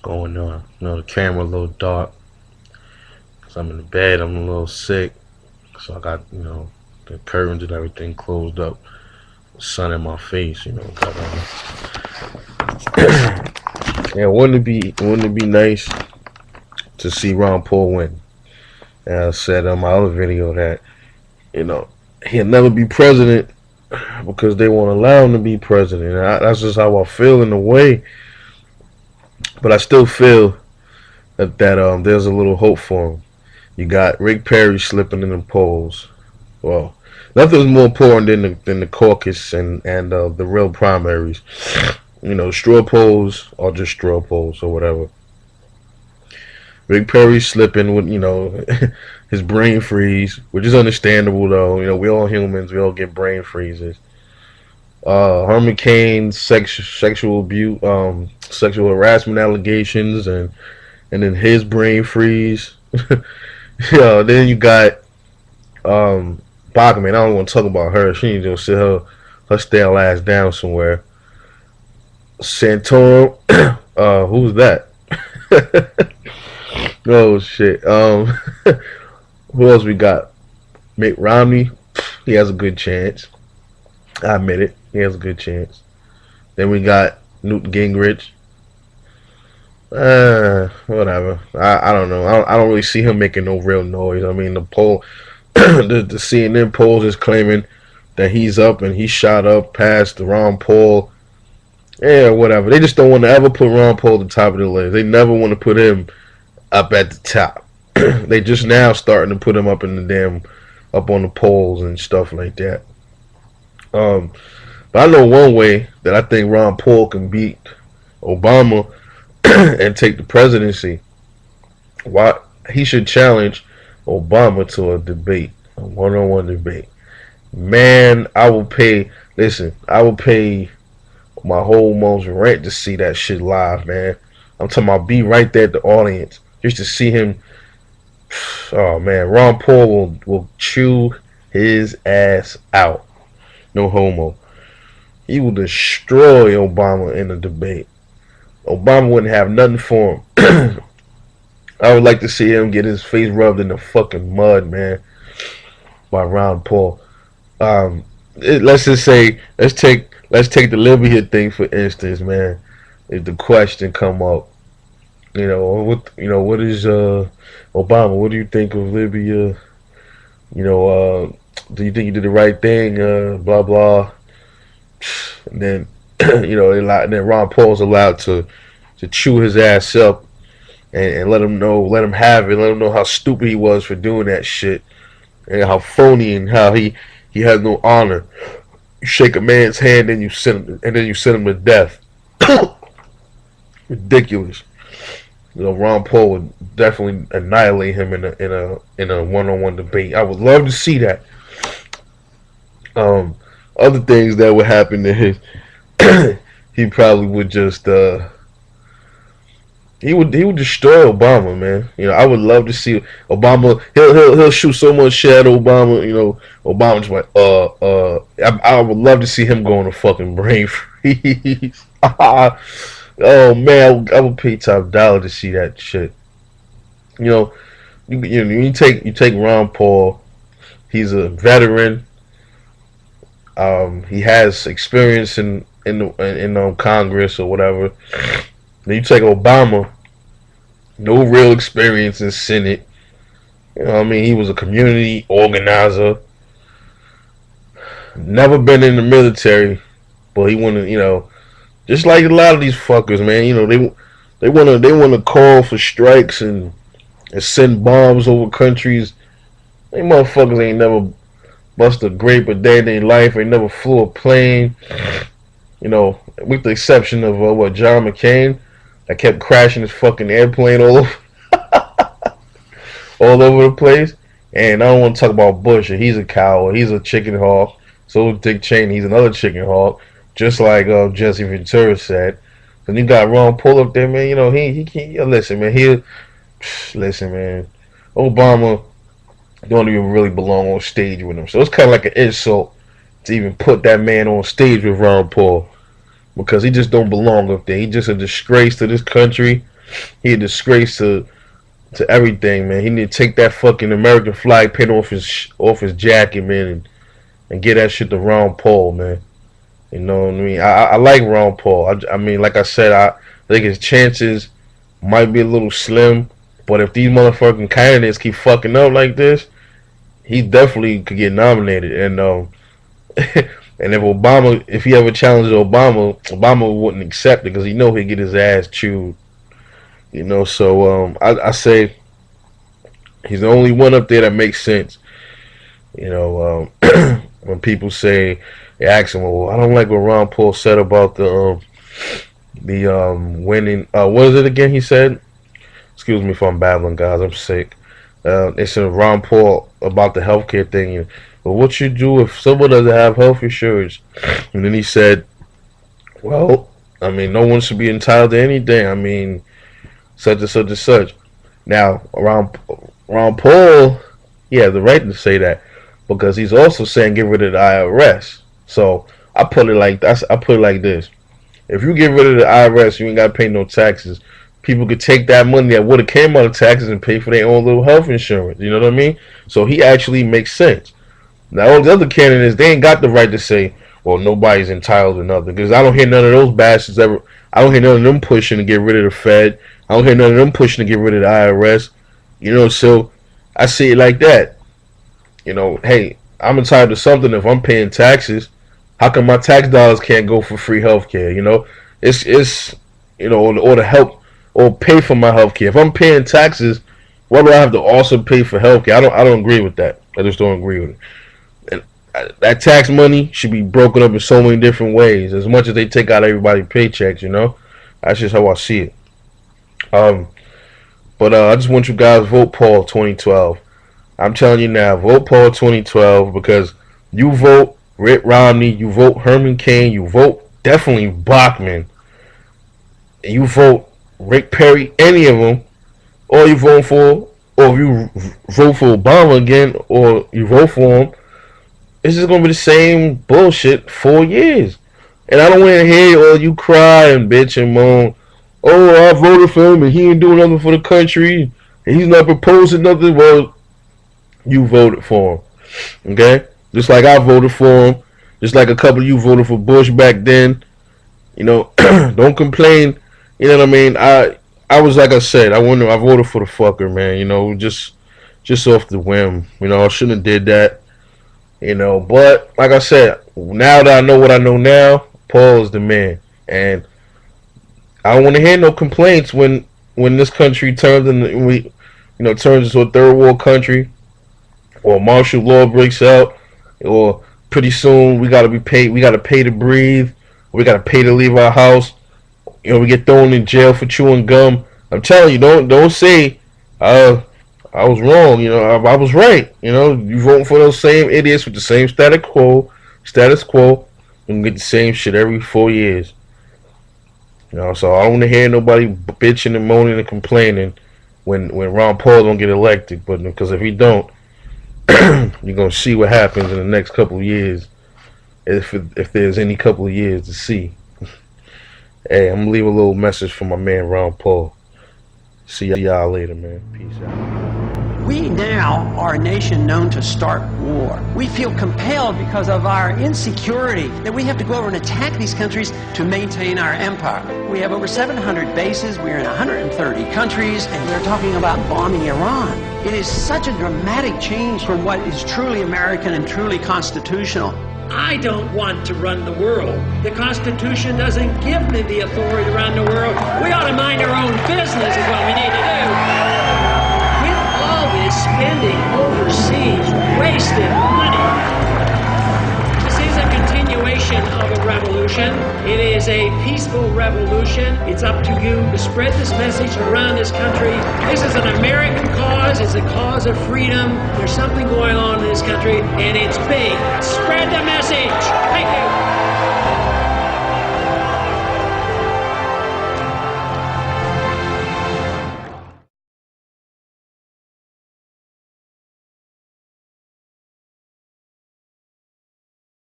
going on. The camera a little dark because I'm in the bed. I'm a little sick, so I got the curtains and everything closed up. Sun in my face, But yeah, wouldn't it be nice to see Ron Paul win? And I said on my other video that you know he'll never be president because they won't allow him to be president. That's just how I feel in a way. But I still feel that there's a little hope for him. You got Rick Perry slipping in the polls. Well, nothing's more important than the caucus and the real primaries. Straw polls are just straw polls or whatever. Rick Perry slipping with his brain freeze, which is understandable though. We all humans, we all get brain freezes. Herman Cain's sexual abuse, sexual harassment allegations, and then his brain freeze. Then you got Bachman. I don't want to talk about her. She needs to sit her stale ass down somewhere. Santorum, who's that? Oh shit. Who else we got? Mitt Romney. He has a good chance. I admit it. He has a good chance. Then we got Newt Gingrich. Whatever. I don't know. I don't really see him making no real noise. I mean, the poll, the CNN polls is claiming that he's up and he shot up past Ron Paul. Yeah, whatever. They just don't want to ever put Ron Paul at the top of the list. They never want to put him up at the top. They just now starting to put him up in the up on the polls and stuff like that. But I know one way that I think Ron Paul can beat Obama and take the presidency. Why he should challenge Obama to a debate, a one-on-one debate. Man, I will pay. Listen, I will pay my whole month's rent to see that shit live, man. I'm talking about be right there at the audience just to see him. Oh man, Ron Paul will chew his ass out. No homo. He will destroy Obama in the debate. Obama wouldn't have nothing for him. I would like to see him get his face rubbed in the fucking mud, man, by Ron Paul. Let's just say let's take the Libya thing for instance, man. If the question come up, what is Obama? What do you think of Libya? Do you think you did the right thing? Blah blah. And then then Ron Paul's allowed to chew his ass up and let him have it, let him know how stupid he was for doing that shit and how phony and how he has no honor. You shake a man's hand and you send him to death. Ridiculous. Ron Paul would definitely annihilate him in a one-on-one debate. I would love to see that. Other things that would happen to his, he probably would just he would destroy Obama, man. I would love to see Obama. He'll shoot so much shit at Obama. Obama's like, I would love to see him go on a fucking brain freeze. Oh man, I would pay top dollar to see that shit. You take Ron Paul. He's a veteran. He has experience in Congress or whatever. Then you take Obama, no real experience in Senate. He was a community organizer. Never been in the military, but he wanted, just like a lot of these fuckers, man. They wanna call for strikes and send bombs over countries. They motherfuckers ain't never bust a grape a day in their life. They never flew a plane. With the exception of John McCain, that kept crashing his fucking airplane all over the place. And I don't want to talk about Bush. He's a coward. He's a chicken hawk. So is Dick Cheney. He's another chicken hawk. Just like Jesse Ventura said. Then you got Ron Paul up there, man. He can't. Listen, man. Listen, man. Obama don't even really belong on stage with him. So it's kind of like an insult to even put that man on stage with Ron Paul, because he just don't belong up there. He just a disgrace to this country. he a disgrace to everything, man. He need to take that fucking American flag, paint off his jacket, man, and get that shit to Ron Paul, man. You know what I mean? I like Ron Paul. I mean, like I said, I think his chances might be a little slim, but if these motherfucking candidates keep fucking up like this, he definitely could get nominated. And and if he ever challenges Obama, Obama wouldn't accept it because he know he'd get his ass chewed. You know, so I say he's the only one up there that makes sense. You know, when people say, they ask him, well, I don't like what Ron Paul said about the winning. What is it again? He said, excuse me if I'm babbling, guys. I'm sick. They said Ron Paul about the healthcare thing. Well, what you do if someone doesn't have health insurance? And then he said, well, I mean, no one should be entitled to anything. I mean, such and such and such. Now, Ron Paul, he has the right to say that because he's also saying get rid of the IRS. So I put it like this: if you get rid of the IRS, you ain't got to pay no taxes. People could take that money that would have came out of taxes and pay for their own little health insurance. You know what I mean? So he actually makes sense. Now all the other candidates, they ain't got the right to say, well, nobody's entitled to nothing, because I don't hear none of those bastards ever. I don't hear none of them pushing to get rid of the Fed. I don't hear none of them pushing to get rid of the IRS. You know, so I see it like that. You know, hey, I'm entitled to something if I'm paying taxes. How come my tax dollars can't go for free health care? You know, it's you know, or to help or pay for my health care. If I'm paying taxes, why do I have to also pay for health care? I don't agree with that. I just don't agree with it. And that tax money should be broken up in so many different ways. As much as they take out everybody's paychecks, you know, that's just how I see it. But I just want you guys to vote Paul 2012. I'm telling you now, vote Paul 2012 because you vote Mitt Romney, you vote Herman Cain, you vote definitely Bachmann, and you vote Rick Perry, any of them, or you vote for, or if you vote for Obama again, or you vote for him, it's just gonna be the same bullshit 4 years. And I don't want to hear all you cry and bitch and moan. Oh, I voted for him and he ain't doing nothing for the country. And he's not proposing nothing. Well, you voted for him, okay? Just like I voted for him. Just like a couple of you voted for Bush back then. You know, don't complain. You know what I mean? I was, like I said, I voted for the fucker, man. You know, just off the whim. You know, I shouldn't have did that. You know, but like I said, now that I know what I know now, Paul is the man. And I don't want to hear no complaints when this country turns into a third world country, or martial law breaks out, or pretty soon we gotta pay to breathe, we gotta pay to leave our house. You know, we get thrown in jail for chewing gum. I'm telling you, don't say I was wrong. You know, I was right. You know, you voting for those same idiots with the same status quo, and get the same shit every 4 years. You know, so I don't want to hear nobody bitching and moaning and complaining when Ron Paul don't get elected. But because if he don't, you're gonna see what happens in the next couple of years, if there's any couple of years to see. Hey, I'm gonna leave a little message for my man Ron Paul. See y'all later, man. Peace out. We now are a nation known to start war. We feel compelled because of our insecurity that we have to go over and attack these countries to maintain our empire. We have over 700 bases, we're in 130 countries, and we're talking about bombing Iran. It is such a dramatic change from what is truly American and truly constitutional. I don't want to run the world. The Constitution doesn't give me the authority to run the world. We ought to mind our own business is what we need to do. With all this spending overseas, wasted money, this is a continuation of a revolution. It is a peaceful revolution. It's up to you to spread this message around this country. This is an American cause. It's a cause of freedom. There's something going on in this country, and it's big. Spread the message. Thank you.